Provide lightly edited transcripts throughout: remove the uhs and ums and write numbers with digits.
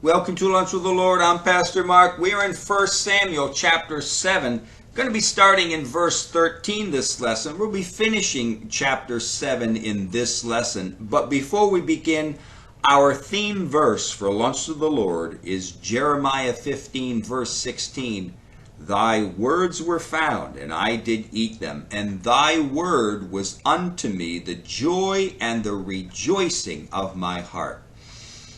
Welcome to Lunch with the Lord. I'm Pastor Mark. We are in 1 Samuel chapter 7. Going to be starting in verse 13 this lesson. We'll be finishing chapter 7 in this lesson. But before we begin, our theme verse for Lunch with the Lord is Jeremiah 15 verse 16. Thy words were found, and I did eat them, and thy word was unto me the joy and the rejoicing of my heart.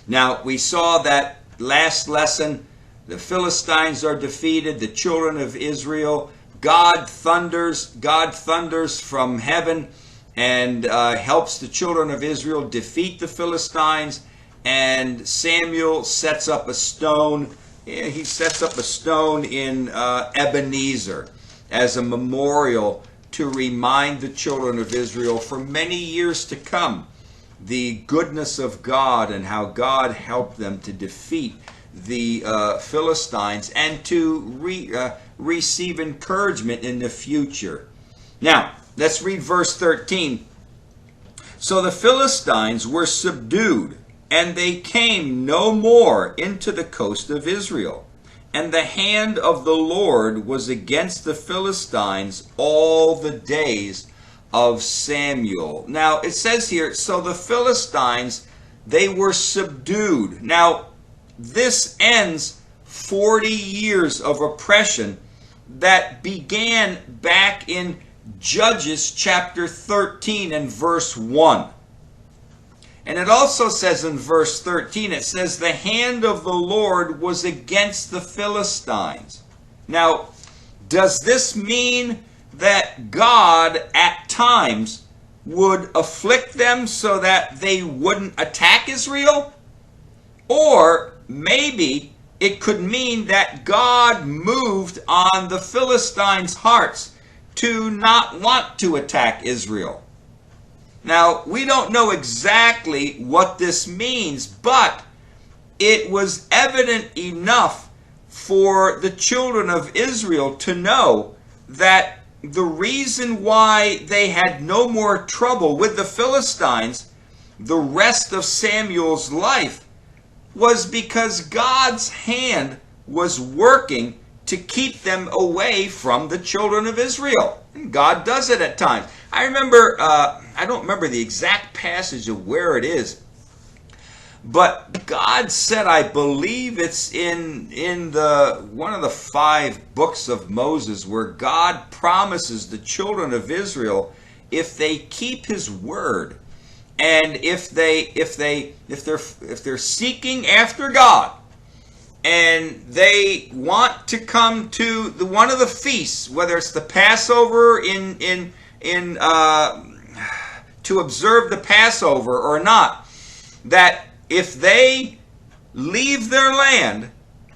Now, we saw that last lesson, the Philistines are defeated, the children of Israel, God thunders from heaven and helps the children of Israel defeat the Philistines, and Samuel sets up a stone. He sets up a stone in Ebenezer as a memorial to remind the children of Israel for many years to come the goodness of God and how God helped them to defeat the Philistines and to receive encouragement in the future. Now, let's read verse 13. So the Philistines were subdued, and they came no more into the coast of Israel. And the hand of the Lord was against the Philistines all the days of Samuel. Now, it says here, so the Philistines, they were subdued. Now, this ends 40 years of oppression that began back in Judges chapter 13 and verse 1. And it also says in verse 13, it says, the hand of the Lord was against the Philistines. Now, does this mean that God at times would afflict them so that they wouldn't attack Israel? Or maybe it could mean that God moved on the Philistines' hearts to not want to attack Israel. Now, we don't know exactly what this means, but it was evident enough for the children of Israel to know that the reason why they had no more trouble with the Philistines the rest of Samuel's life was because God's hand was working to keep them away from the children of Israel. And God does it at times. I remember, I don't remember the exact passage of where it is, but God said, I believe it's in the one of the 5 books of Moses, where God promises the children of Israel, if they keep His word, and if they're seeking after God, and they want to come to one of the feasts, whether it's the Passover to observe the Passover or not, that if they leave their land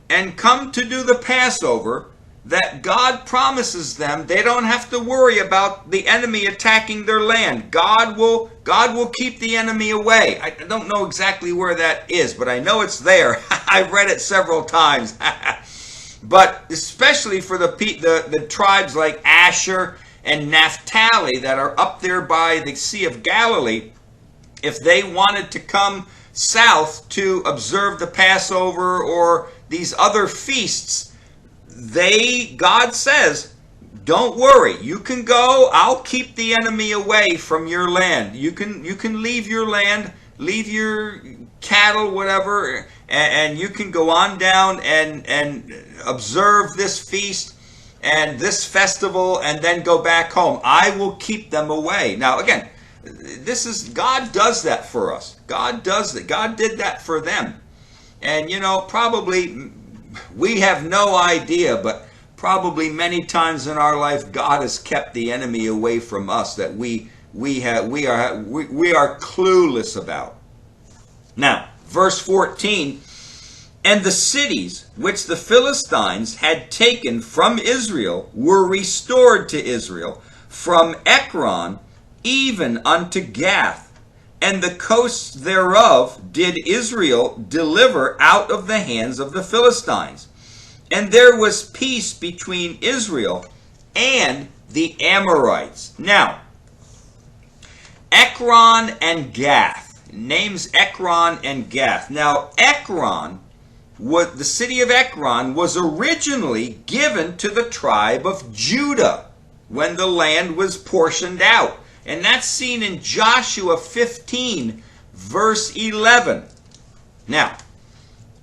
and come to do the Passover, that God promises them they don't have to worry about the enemy attacking their land. God will keep the enemy away. I don't know exactly where that is, but I know it's there. I've read it several times. But especially for the tribes like Asher and Naphtali that are up there by the Sea of Galilee, if they wanted to come south to observe the Passover or these other feasts, God says, don't worry, you can go, I'll keep the enemy away from your land. You can leave your land, leave your cattle, whatever, and you can go on down and observe this feast and this festival and then go back home. I will keep them away. Now again, God does that for us. God does that. God did that for them. And probably we have no idea, but probably many times in our life God has kept the enemy away from us that we are clueless about. Now, verse 14, and the cities which the Philistines had taken from Israel were restored to Israel, from Ekron even unto Gath, and the coasts thereof did Israel deliver out of the hands of the Philistines. And there was peace between Israel and the Amorites. Now, Ekron and Gath. Names Ekron and Gath. Now, Ekron the city of Ekron was originally given to the tribe of Judah when the land was portioned out. And that's seen in Joshua 15, verse 11. Now,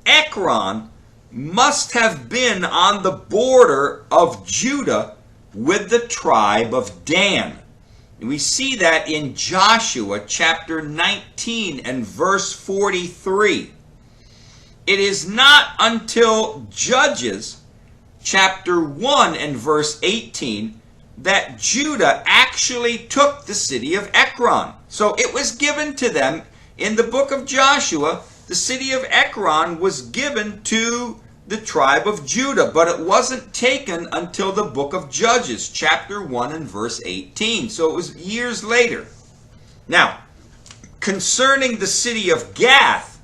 Ekron must have been on the border of Judah with the tribe of Dan. And we see that in Joshua chapter 19 and verse 43. It is not until Judges chapter 1 and verse 18 that Judah actually took the city of Ekron. So it was given to them in the book of Joshua. The city of Ekron was given to the tribe of Judah, but it wasn't taken until the book of Judges, chapter 1 and verse 18. So it was years later. Now, concerning the city of Gath,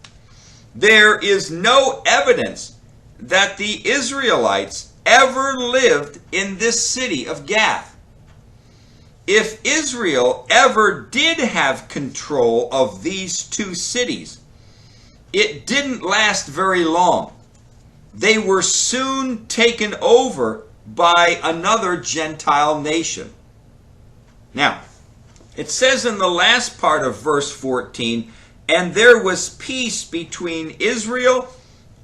there is no evidence that the Israelites ever lived in this city of Gath. If Israel ever did have control of these two cities, it didn't last very long. They were soon taken over by another Gentile nation. Now, it says in the last part of verse 14, and there was peace between Israel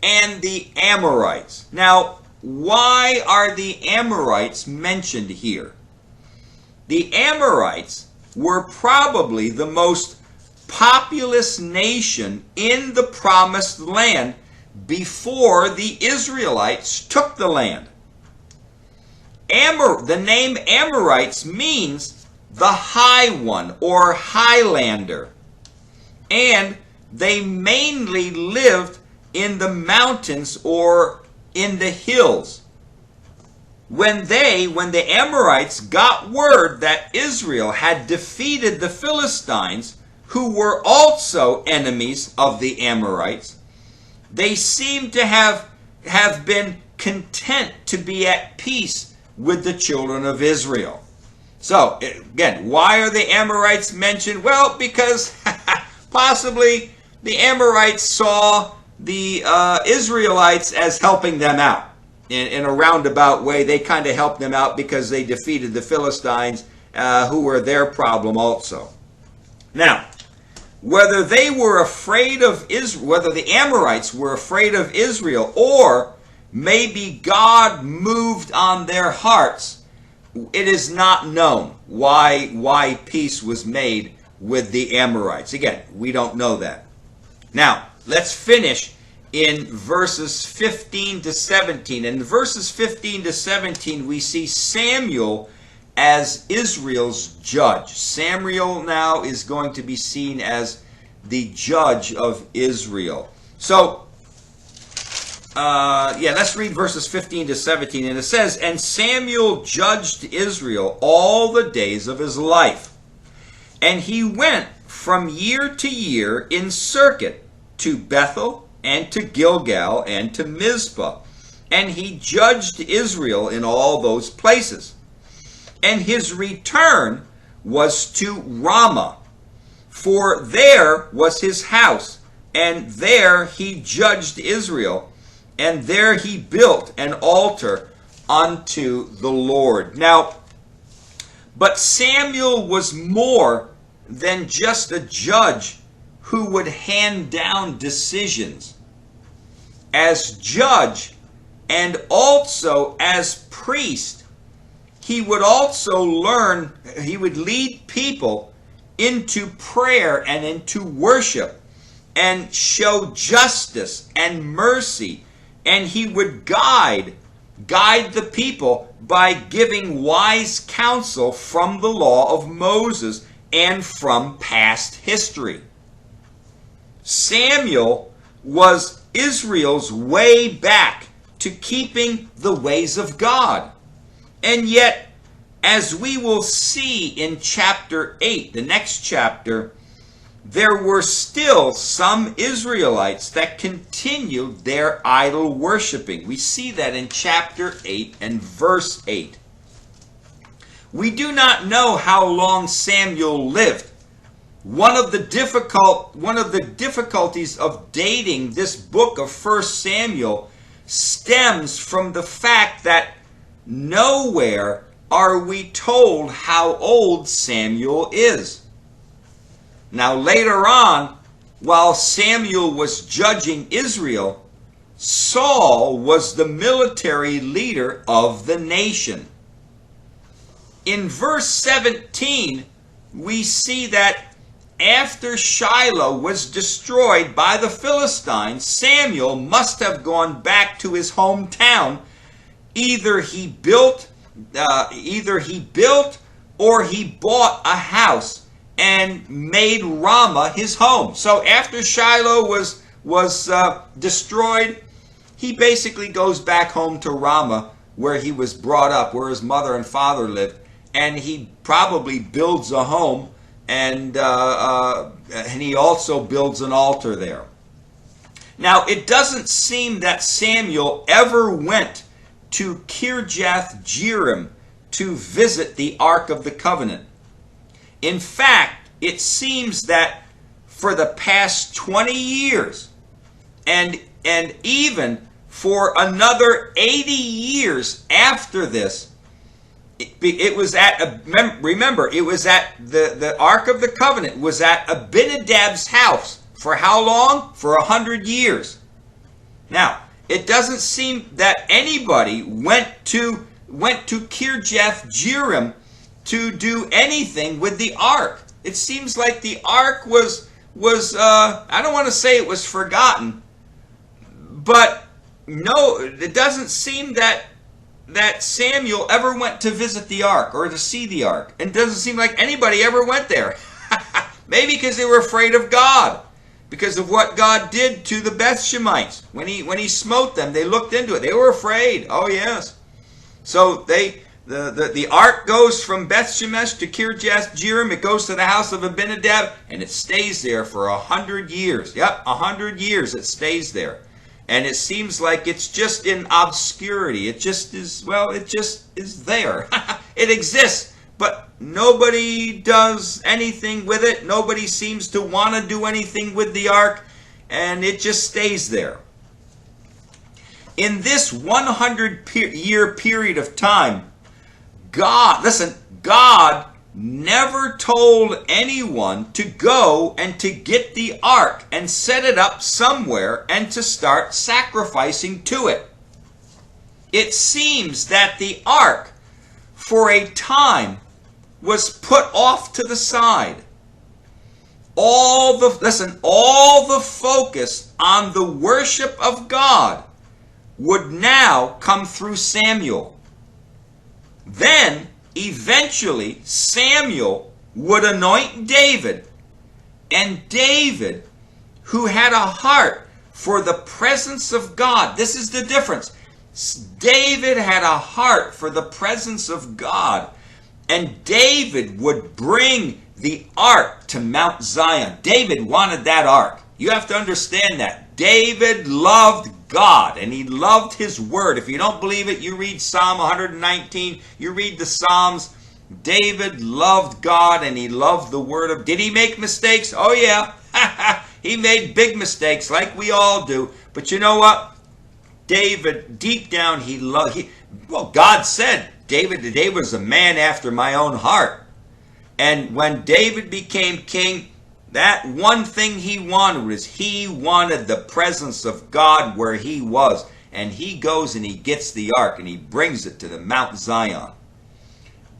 and the Amorites. Now, why are the Amorites mentioned here? The Amorites were probably the most populous nation in the promised land before the Israelites took the land. The name Amorites means the high one or Highlander. And they mainly lived in the mountains or in the hills. When the Amorites got word that Israel had defeated the Philistines, who were also enemies of the Amorites, they seem to have been content to be at peace with the children of Israel. So, again, why are the Amorites mentioned? Well, because possibly the Amorites saw the Israelites as helping them out. In a roundabout way, they kind of helped them out because they defeated the Philistines, who were their problem also. Now, whether they were afraid of Israel, whether the Amorites were afraid of Israel, or maybe God moved on their hearts, it is not known why peace was made with the Amorites. Again, we don't know that. Now, let's finish in verses 15 to 17. In verses 15 to 17, we see Samuel as Israel's judge. Samuel now is going to be seen as the judge of Israel. So, let's read verses 15 to 17. And it says, and Samuel judged Israel all the days of his life. And he went from year to year in circuit to Bethel and to Gilgal and to Mizpah. And he judged Israel in all those places. And his return was to Ramah, for there was his house, and there he judged Israel, and there he built an altar unto the Lord. Now, but Samuel was more than just a judge who would hand down decisions. As judge and also as priest, he would also he would lead people into prayer and into worship and show justice and mercy. And he would guide the people by giving wise counsel from the law of Moses and from past history. Samuel was Israel's way back to keeping the ways of God. And yet, as we will see in chapter 8, the next chapter, there were still some Israelites that continued their idol worshiping. We see that in chapter 8 and verse 8. We do not know how long Samuel lived, One of the difficulties of dating this book of 1 Samuel stems from the fact that nowhere are we told how old Samuel is. Now later on, while Samuel was judging Israel, Saul was the military leader of the nation. In verse 17, we see that after Shiloh was destroyed by the Philistines, Samuel must have gone back to his hometown. Either he built or he bought a house and made Ramah his home. So after Shiloh was destroyed, he basically goes back home to Ramah, where he was brought up, where his mother and father lived, and he probably builds a home. And he also builds an altar there. Now, it doesn't seem that Samuel ever went to Kirjath Jearim to visit the Ark of the Covenant. In fact, it seems that for the past 20 years, and even for another 80 years after this, it was at, remember, it was at the Ark of the Covenant was at Abinadab's house. For how long? For 100 years. Now, it doesn't seem that anybody went to Kirjath Jearim to do anything with the Ark. It seems like the Ark was I don't want to say it was forgotten, but no, it doesn't seem that Samuel ever went to visit the Ark or to see the Ark. And it doesn't seem like anybody ever went there. Maybe because they were afraid of God. Because of what God did to the Beth-Shemites. When he smote them, they looked into it. They were afraid. Oh, yes. So the Ark goes from Beth-Shemesh to Kirjath Jearim. It goes to the house of Abinadab. And it stays there for 100 years. Yep, 100 years it stays there. And it seems like it's just in obscurity. It just is there. It exists, but nobody does anything with it. Nobody seems to want to do anything with the Ark, and it just stays there. In this 100-year period of time, God never told anyone to go and to get the Ark and set it up somewhere and to start sacrificing to it. It seems that the Ark, for a time, was put off to the side. All the focus on the worship of God would now come through Samuel. Then, eventually, Samuel would anoint David, and David, who had a heart for the presence of God. This is the difference. David had a heart for the presence of God, and David would bring the ark to Mount Zion. David wanted that ark. You have to understand that. David loved God, and he loved his word. If you don't believe it, you read Psalm 119, you read the Psalms. David loved God, and he loved the word of... Did he make mistakes? Oh yeah. He made big mistakes, like we all do. But you know what? David, deep down, God said, David was a man after my own heart. And when David became king, that one thing he wanted was he wanted the presence of God where he was. And he goes and he gets the ark and he brings it to the Mount Zion.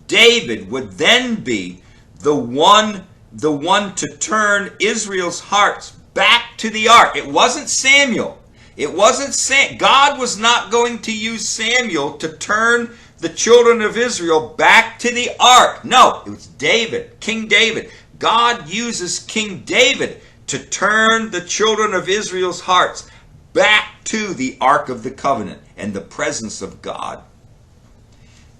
David would then be the one to turn Israel's hearts back to the ark. It wasn't Samuel. God was not going to use Samuel to turn the children of Israel back to the ark. No, it was David, King David. God uses King David to turn the children of Israel's hearts back to the Ark of the Covenant and the presence of God.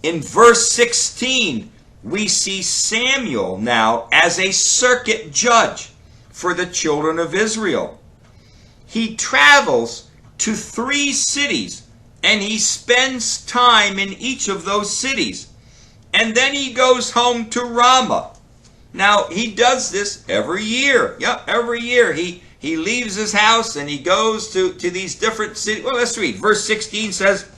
In verse 16, we see Samuel now as a circuit judge for the children of Israel. He travels to 3 cities and he spends time in each of those cities. And then he goes home to Ramah. Now, he does this every year. Yep, every year. He leaves his house and he goes to these different cities. Well, let's read. Verse 16 says,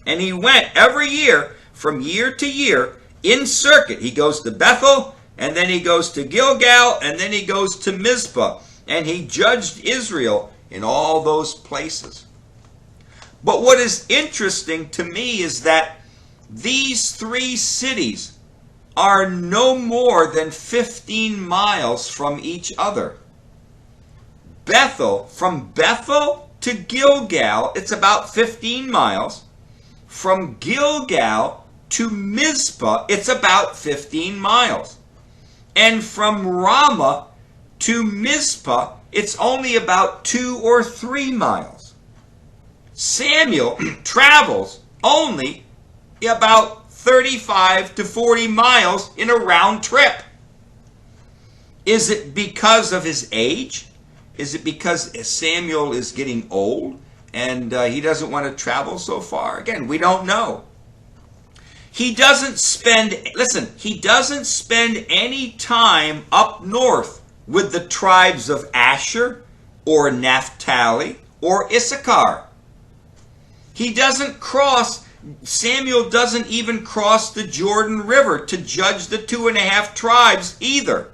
and he went every year from year to year in circuit. He goes to Bethel, and then he goes to Gilgal, and then he goes to Mizpah. And he judged Israel in all those places. But what is interesting to me is that these three cities are no more than 15 miles from each other. Bethel, from Bethel to Gilgal, it's about 15 miles. From Gilgal to Mizpah, it's about 15 miles. And from Ramah to Mizpah, it's only about 2 or 3 miles. Samuel travels only about 35 to 40 miles in a round trip. Is it because of his age? Is it because Samuel is getting old and he doesn't want to travel so far? Again, we don't know. He doesn't spend any time up north with the tribes of Asher or Naphtali or Issachar. Samuel doesn't even cross the Jordan River to judge the 2.5 tribes either.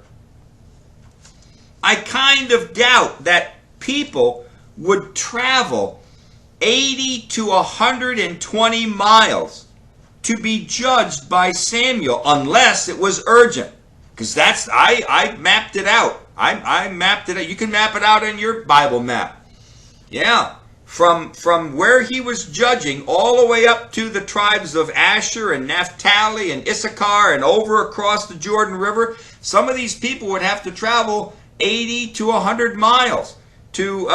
I kind of doubt that people would travel 80 to 120 miles to be judged by Samuel unless it was urgent. Because I mapped it out. I mapped it out. You can map it out in your Bible map. Yeah. From where he was judging all the way up to the tribes of Asher and Naphtali and Issachar and over across the Jordan River, some of these people would have to travel 80 to 100 miles to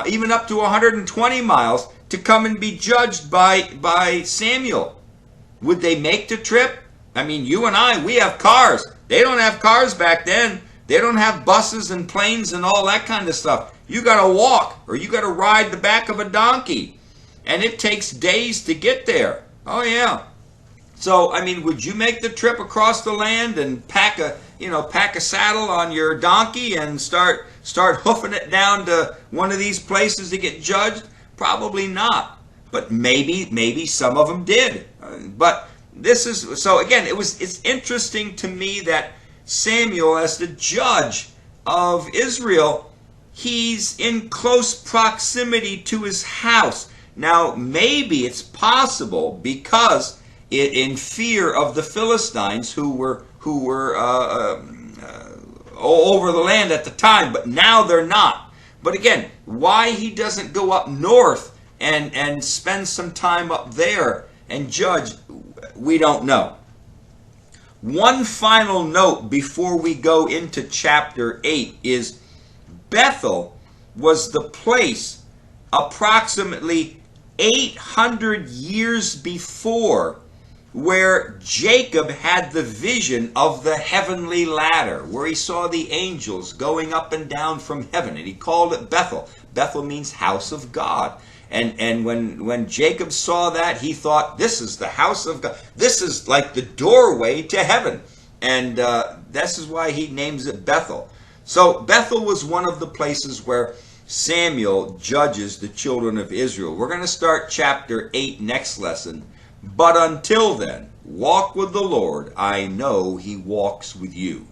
even up to 120 miles to come and be judged by Samuel. Would they make the trip? I mean, you and I, we have cars. They don't have cars back then. They don't have buses and planes and all that kind of stuff. You got to walk or you got to ride the back of a donkey. And it takes days to get there. Oh, yeah. So, I mean, would you make the trip across the land and pack a saddle on your donkey and start hoofing it down to one of these places to get judged? Probably not. But maybe some of them did. But so again, it's interesting to me that Samuel, as the judge of Israel, he's in close proximity to his house. Now, maybe it's possible because in fear of the Philistines who were over the land at the time, but now they're not. But again, why he doesn't go up north and spend some time up there and judge, we don't know. One final note before we go into chapter 8 is Bethel was the place approximately 800 years before where Jacob had the vision of the heavenly ladder, where he saw the angels going up and down from heaven, and he called it Bethel. Bethel means house of God. And when Jacob saw that, he thought, this is the house of God. This is like the doorway to heaven. And this is why he names it Bethel. So Bethel was one of the places where Samuel judges the children of Israel. We're going to start chapter 8 next lesson. But until then, walk with the Lord. I know he walks with you.